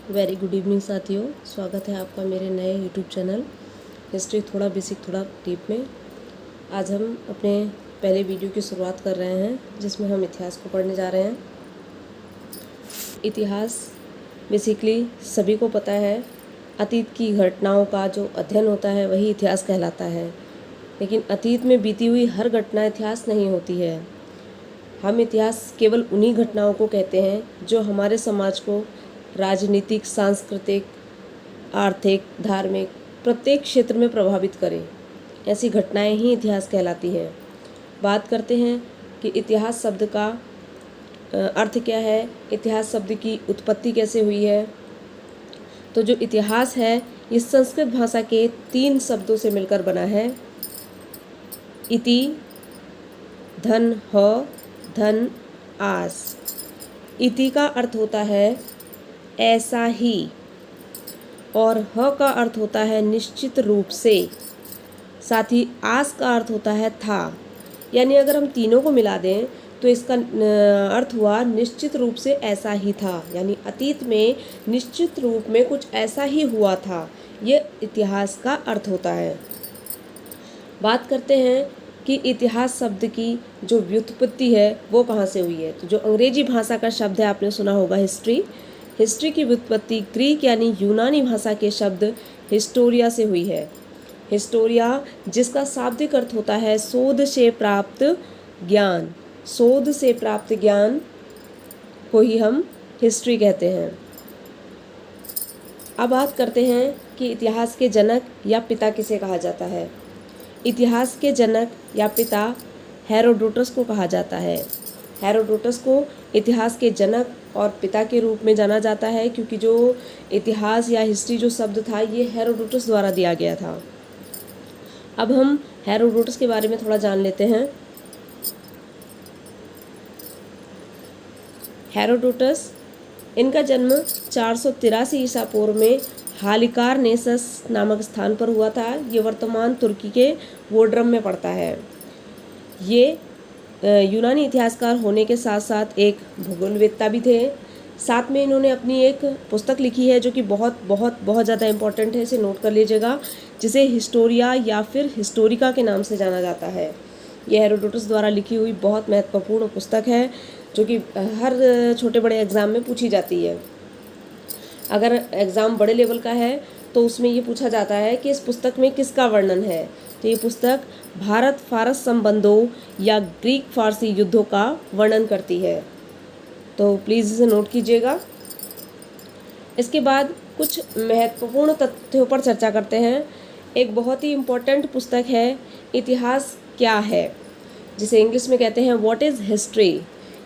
Very good evening साथियों, स्वागत है आपका मेरे नए यूट्यूब चैनल हिस्ट्री थोड़ा बेसिक थोड़ा डीप में। आज हम अपने पहले वीडियो की शुरुआत कर रहे हैं जिसमें हम इतिहास को पढ़ने जा रहे हैं। इतिहास बेसिकली सभी को पता है, अतीत की घटनाओं का जो अध्ययन होता है वही इतिहास कहलाता है। लेकिन अतीत में बीती हुई हर घटना इतिहास नहीं होती है। हम इतिहास केवल उन्हीं घटनाओं को कहते हैं जो हमारे समाज को राजनीतिक, सांस्कृतिक, आर्थिक, धार्मिक प्रत्येक क्षेत्र में प्रभावित करें। ऐसी घटनाएं ही इतिहास कहलाती हैं। बात करते हैं कि इतिहास शब्द का अर्थ क्या है, इतिहास शब्द की उत्पत्ति कैसे हुई है। तो जो इतिहास है ये संस्कृत भाषा के 3 शब्दों से मिलकर बना है। इति, धन ह, धन आस। इति का अर्थ होता है ऐसा ही, और ह का अर्थ होता है निश्चित रूप से, साथ ही आस का अर्थ होता है था। यानी अगर हम तीनों को मिला दें तो इसका अर्थ हुआ निश्चित रूप से ऐसा ही था, यानी अतीत में निश्चित रूप में कुछ ऐसा ही हुआ था। ये इतिहास का अर्थ होता है। बात करते हैं कि इतिहास शब्द की जो व्युत्पत्ति है वो कहाँ से हुई है। तो जो अंग्रेजी भाषा का शब्द है आपने सुना होगा हिस्ट्री की व्युत्पत्ति ग्रीक यानी यूनानी भाषा के शब्द हिस्टोरिया से हुई है। हिस्टोरिया जिसका शाब्दिक अर्थ होता है शोध से प्राप्त ज्ञान। शोध से प्राप्त ज्ञान को ही हम हिस्ट्री कहते हैं। अब बात करते हैं कि इतिहास के जनक या पिता किसे कहा जाता है। इतिहास के जनक या पिता हेरोडोटस को कहा जाता है। हेरोडोटस को इतिहास के जनक और पिता के रूप में जाना जाता है क्योंकि जो इतिहास या हिस्ट्री जो शब्द था ये हेरोडोटस द्वारा दिया गया था। अब हम हेरोडोटस के बारे में थोड़ा जान लेते हैं। हेरोडोटस, इनका जन्म 483 ईसा पूर्व में हालिकारनेसस नामक स्थान पर हुआ था। ये वर्तमान तुर्की के वोड्रम में पड़ता है। ये यूनानी इतिहासकार होने के साथ साथ एक भूगोलवेत्ता भी थे। साथ में इन्होंने अपनी एक पुस्तक लिखी है जो कि बहुत बहुत बहुत ज़्यादा इम्पोर्टेंट है, इसे नोट कर लीजिएगा, जिसे हिस्टोरिया या फिर हिस्टोरिका के नाम से जाना जाता है। यह हेरोडोटस द्वारा लिखी हुई बहुत महत्वपूर्ण पुस्तक है जो कि हर छोटे बड़े एग्ज़ाम में पूछी जाती है। अगर एग्ज़ाम बड़े लेवल का है तो उसमें ये पूछा जाता है कि इस पुस्तक में किसका वर्णन है। तो ये पुस्तक भारत फारस संबंधों या ग्रीक फारसी युद्धों का वर्णन करती है। तो प्लीज़ इसे नोट कीजिएगा। इसके बाद कुछ महत्वपूर्ण तथ्यों पर चर्चा करते हैं। एक बहुत ही इम्पोर्टेंट पुस्तक है इतिहास क्या है, जिसे इंग्लिश में कहते हैं व्हाट इज़ हिस्ट्री।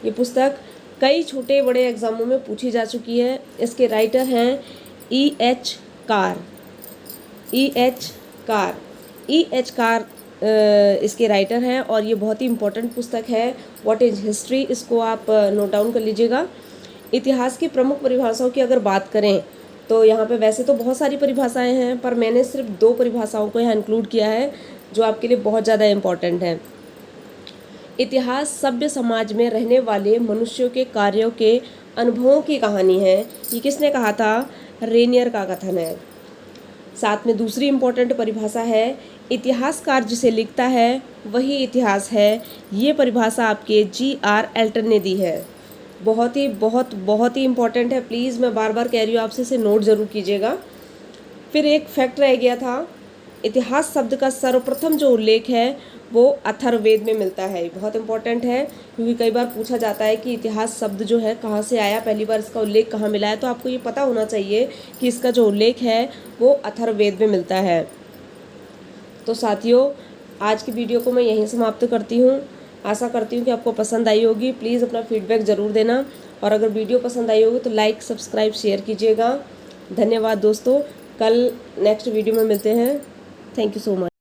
ये पुस्तक कई छोटे बड़े एग्ज़ामों में पूछी जा चुकी है। इसके राइटर हैं E.H. कार। E.H. कार इसके राइटर हैं और ये बहुत ही इम्पोर्टेंट पुस्तक है व्हाट इज़ हिस्ट्री। इसको आप नोट डाउन कर लीजिएगा। इतिहास की प्रमुख परिभाषाओं की अगर बात करें तो यहाँ पे वैसे तो बहुत सारी परिभाषाएं हैं, पर मैंने सिर्फ 2 परिभाषाओं को यहाँ इंक्लूड किया है जो आपके लिए बहुत ज़्यादा इम्पोर्टेंट है। इतिहास सभ्य समाज में रहने वाले मनुष्यों के कार्यों के अनुभवों की कहानी है। ये किसने कहा था? रेनियर का कथन है। साथ में दूसरी इम्पोर्टेंट परिभाषा है इतिहासकार जिसे लिखता है वही इतिहास है। ये परिभाषा आपके G.R. एल्टन ने दी है। बहुत ही इम्पोर्टेंट है। प्लीज़ मैं बार बार कह रही हूँ आपसे, इसे नोट ज़रूर कीजिएगा। फिर एक फैक्ट रह गया था, इतिहास शब्द का सर्वप्रथम जो उल्लेख है वो अथर्ववेद में मिलता है। बहुत इंपॉर्टेंट है क्योंकि कई बार पूछा जाता है कि इतिहास शब्द जो है कहाँ से आया, पहली बार इसका उल्लेख कहाँ मिला है। तो आपको ये पता होना चाहिए कि इसका जो उल्लेख है वो अथर्ववेद में मिलता है। तो साथियों, आज की वीडियो को मैं यहीं समाप्त करती हूँ। आशा करती हूँ कि आपको पसंद आई होगी। प्लीज़ अपना फीडबैक ज़रूर देना, और अगर वीडियो पसंद आई होगी तो लाइक, सब्सक्राइब, शेयर कीजिएगा। धन्यवाद दोस्तों। कल नेक्स्ट वीडियो में मिलते हैं। Thank you so much.